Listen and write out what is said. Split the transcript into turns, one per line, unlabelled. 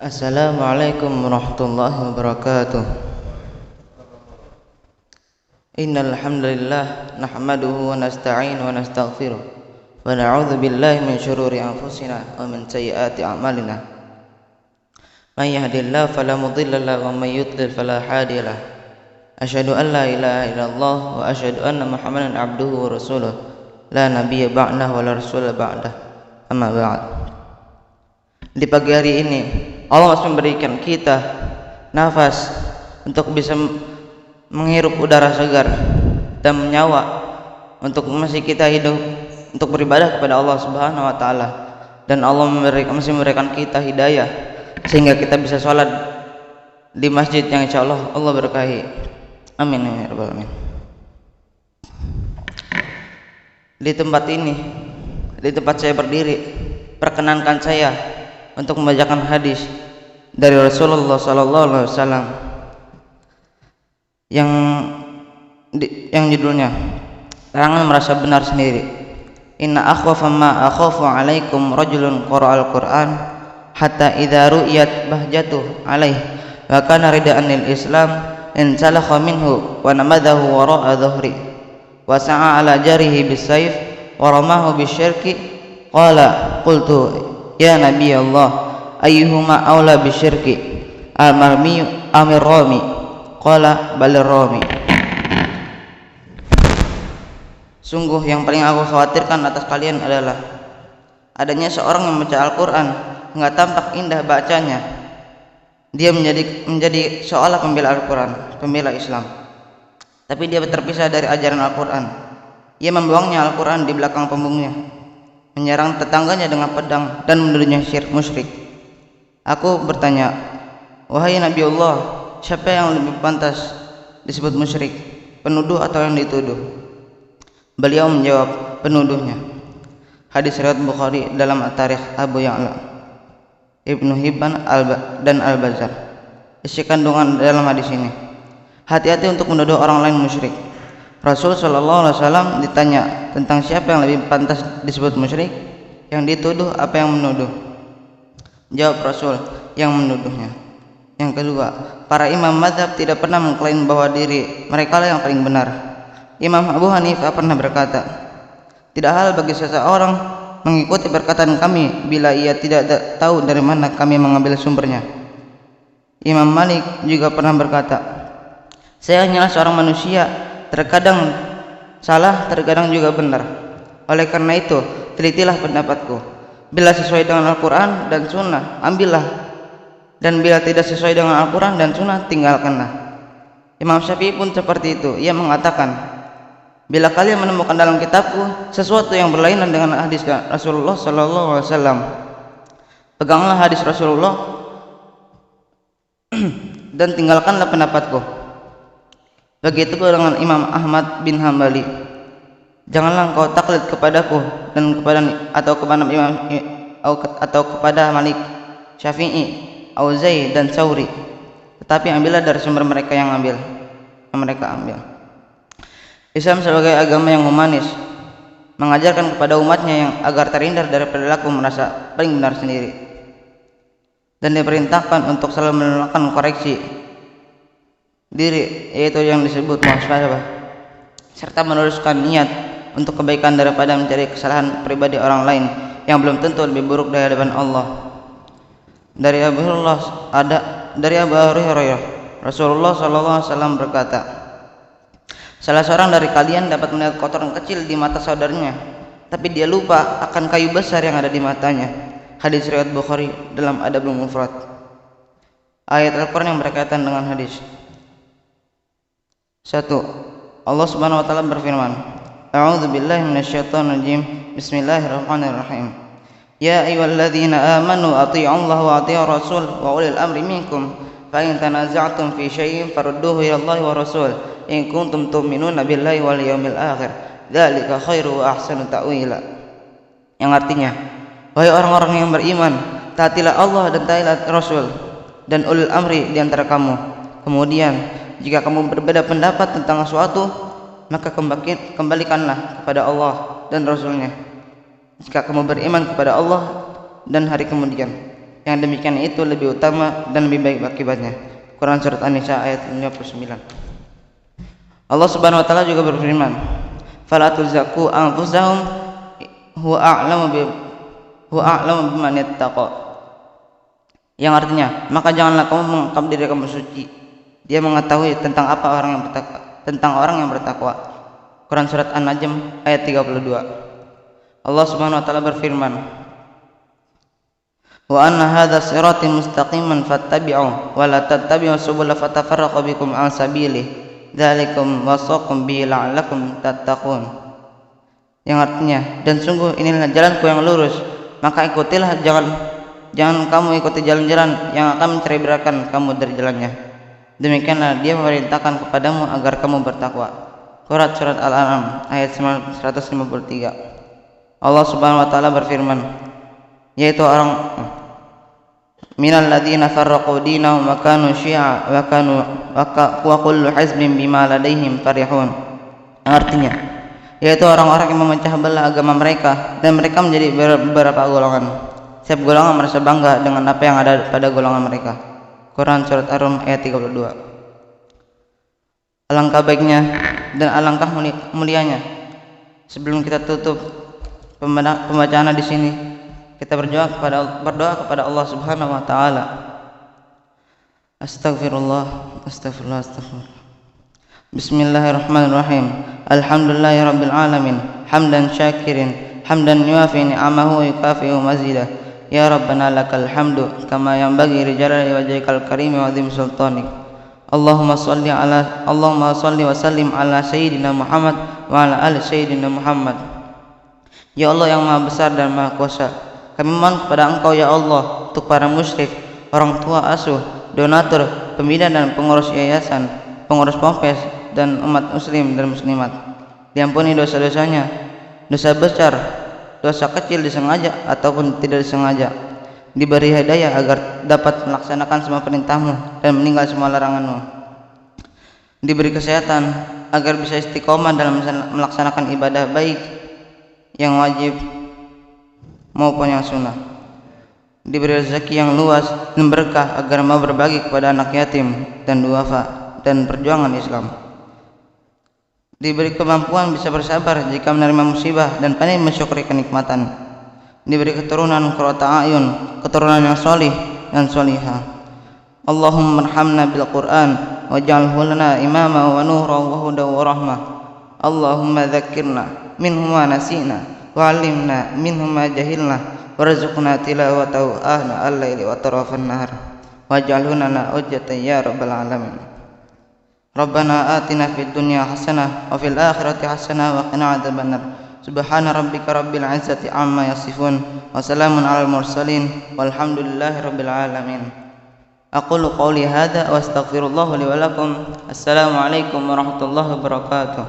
Assalamualaikum warahmatullahi wabarakatuh. Innal hamdalillah nahmaduhu wa nasta'inuhu wa nastaghfiruh wa na'udzu billahi min shururi anfusina wa min sayyiati a'malina. May yahdihillahu fala mudilla lahu wa may yudlil fala hadiya lahu. Asyhadu an la ilaha illallah wa asyhadu anna Muhammadan abduhu wa rasuluh. La nabiyya ba'dahu wa la rasula ba'dahu. Amma ba'd. Di pagi hari ini Allah masih memberikan kita nafas untuk bisa menghirup udara segar dan nyawa untuk masih kita hidup untuk beribadah kepada Allah Subhanahu wa taala, dan Allah masih memberikan kita hidayah sehingga kita bisa sholat di masjid yang insyaallah Allah berkahi. Amin ya rabbal alamin. Di tempat ini, di tempat saya berdiri, perkenankan saya untuk membacakan hadis dari Rasulullah sallallahu alaihi wasallam yang judulnya larangan merasa benar sendiri. Inna akhwafa ma akhafu alaikum rajulun qara'al Qur'an hatta idza ru'yat bahjatuh alaih wa kana rida'an lil Islam in salakha minhu wa namadahu wara'a dhahri wa sa'a ala jarihi bisayf wa ramahu bisyirki qala qultu ya Nabi Allah, ayyuhuma aula bisyirki, al-marmi amir rami? Qala balir rami. Sungguh yang paling aku khawatirkan atas kalian adalah adanya seorang yang membaca Al-Quran, enggak tampak indah bacanya. Dia menjadi seolah pembela Al-Quran, pembela Islam, tapi dia terpisah dari ajaran Al-Quran. Ia membuangnya Al-Quran di belakang punggungnya, menyerang tetangganya dengan pedang dan menuduhnya musyrik. Aku bertanya, wahai Nabi Allah, siapa yang lebih pantas disebut musyrik, penuduh atau yang dituduh? Beliau menjawab, penuduhnya. Hadis riwayat Bukhari dalam At-Tarikh Abu Ya'la, Ibnu Hibban dan Al-Bazzar. Isi kandungan dalam hadis ini, hati-hati untuk menuduh orang lain musyrik. Rasul sallallahu alaihi wasallam ditanya tentang siapa yang lebih pantas disebut musyrik, yang dituduh apa yang menuduh? Jawab Rasul, yang menuduhnya. Yang kedua, para imam mazhab tidak pernah mengklaim bahwa diri mereka lah yang paling benar. Imam Abu Hanifah pernah berkata, tidak hal bagi seseorang mengikuti perkataan kami bila ia tidak tahu dari mana kami mengambil sumbernya. Imam Malik juga pernah berkata, saya hanyalah seorang manusia, terkadang salah, terkadang juga benar. Oleh karena itu, telitilah pendapatku. Bila sesuai dengan Al-Quran dan Sunnah, ambillah. Dan bila tidak sesuai dengan Al-Quran dan Sunnah, tinggalkanlah. Imam Syafi'i pun seperti itu. Ia mengatakan, bila kalian menemukan dalam kitabku sesuatu yang berlainan dengan hadis Rasulullah sallallahu alaihi wasallam, peganglah hadis Rasulullah dan tinggalkanlah pendapatku. Begitu dengan Imam Ahmad bin Hambali, janganlah engkau taklid kepadaku dan kepada Malik, Syafi'i, Auza'i dan Tsauri, tetapi ambillah dari sumber mereka yang mereka ambil. Islam sebagai agama yang humanis mengajarkan kepada umatnya yang agar terhindar dari perilaku merasa paling benar sendiri, dan diperintahkan untuk selalu melakukan koreksi diri, yaitu yang disebut muhasabah, serta meneruskan niat untuk kebaikan daripada mencari kesalahan pribadi orang lain yang belum tentu lebih buruk dari hadapan Allah. Dari Abu Hurairah, Rasulullah SAW berkata, salah seorang dari kalian dapat melihat kotoran kecil di mata saudaranya, tapi dia lupa akan kayu besar yang ada di matanya. Hadis riwayat Bukhari dalam Adabul Mufrad. Ayat Al-Quran yang berkaitan dengan hadis. 1. Allah Subhanahu wa taala berfirman, A'udzu billahi minasyaitonir rajim. Bismillahirrahmanirrahim. Ya ayyuhalladzina amanu athi'ullaha wa athi'ur rasul wa ulil amri minkum fa in tanaza'tum fi syai'in farudduhu ila Allahi wa rasul in kuntum tu'minuna billahi wal yawmil akhir. Dzalika khairu wa ahsanu ta'wila. Yang artinya, wahai orang-orang yang beriman, taatilah Allah dan taatilah Rasul dan ulil amri di antara kamu. Kemudian jika kamu berbeda pendapat tentang sesuatu, maka kembalikanlah kepada Allah dan Rasulnya. Jika kamu beriman kepada Allah dan hari kemudian. Yang demikian itu lebih utama dan lebih baik akibatnya. Quran surat An-Nisa ayat 59. Allah Subhanahu wa taala juga berfirman, "Fala tuzakku anfusahum huwa a'lamu biman yattaqa." Yang artinya, maka janganlah kamu menganggap diri kamu suci. Dia mengetahui tentang orang yang bertakwa. Quran surat An-Najm ayat 32. Allah Subhanahu wa taala berfirman, "Wa anna hadza sirati mustaqiman fattabi'u wa la tattabi'u subula fatafarraqa bikum an sabilihi. Dzalikum wasaqum bihi la'allakum tattaqun." Yang artinya, dan sungguh inilah jalanku yang lurus, maka ikutilah, jangan kamu ikuti jalan-jalan yang akan mencerai-berakan kamu dari jalannya. Demikianlah dia memerintahkan kepadamu agar kamu bertakwa. Quran surat Al-An'am ayat 153. Allah Subhanahu wa taala berfirman, yaitu orang minal ladzina farraqu dinahum wa kanu syi'a wa kullu hizbin bima ladaihim farihun. Artinya, yaitu orang-orang yang memecah belah agama mereka dan mereka menjadi beberapa golongan. Setiap golongan merasa bangga dengan apa yang ada pada golongan mereka. Quran surat Ar-Rum ayat 32. Alangkah baiknya dan alangkah mulianya, sebelum kita tutup pembacaan di sini, kita berdoa kepada Allah Subhanahu wa taala. Astagfirullah. Bismillahirrahmanirrahim. Alhamdulillahirabbil alamin, hamdan syakirin, hamdan yuafi ni'amahu wa yukafi'u mazidah. Ya Rabbana lakal hamdu kama yanbaghi li jalali wajhikal karim wa 'azimi sultanik. Allahumma salli wa sallim ala sayyidina Muhammad wa ala ali sayyidina Muhammad. Ya Allah yang Maha Besar dan Maha Kuasa, kami mohon kepada Engkau ya Allah untuk para musyrik, orang tua asuh, donatur, pembina dan pengurus yayasan, pengurus ponpes dan umat muslim dan muslimat. Diampuni dosa-dosanya, dosa besar, dosa kecil disengaja ataupun tidak disengaja. Diberi hidayah agar dapat melaksanakan semua perintahmu dan meninggal semua laranganmu. Diberi kesehatan agar bisa istiqomah dalam melaksanakan ibadah baik yang wajib maupun yang sunnah. Diberi rezeki yang luas dan berkah agar mau berbagi kepada anak yatim dan duafa dan perjuangan Islam. Diberi kemampuan bisa bersabar jika menerima musibah dan pandai mensyukuri kenikmatan. Diberi keturunan qurrata a'yun, keturunan yang solih dan solihah. Allahumma arhamna bil Qur'an waj'alhu lana imama wa nura wa huda wa rahmah. Allahumma dzakkirna minhu ma nasina wa 'allimna minhu ma jahilna warzuqna tilawatahu ahna al-laili wa tarafan nahar waj'alhu lana hujjatan ya rabbal alamin. Rabbana atina fid dunya hasanah wa fil akhirati hasanah wa qina adzabannar. Subhana rabbika rabbil izzati amma yasifun wa salamun alal mursalin walhamdulillahi rabbil alamin. Aqulu qawli hadza wa astaghfirullah li wa lakum. Assalamu alaikum warahmatullahi wabarakatuh.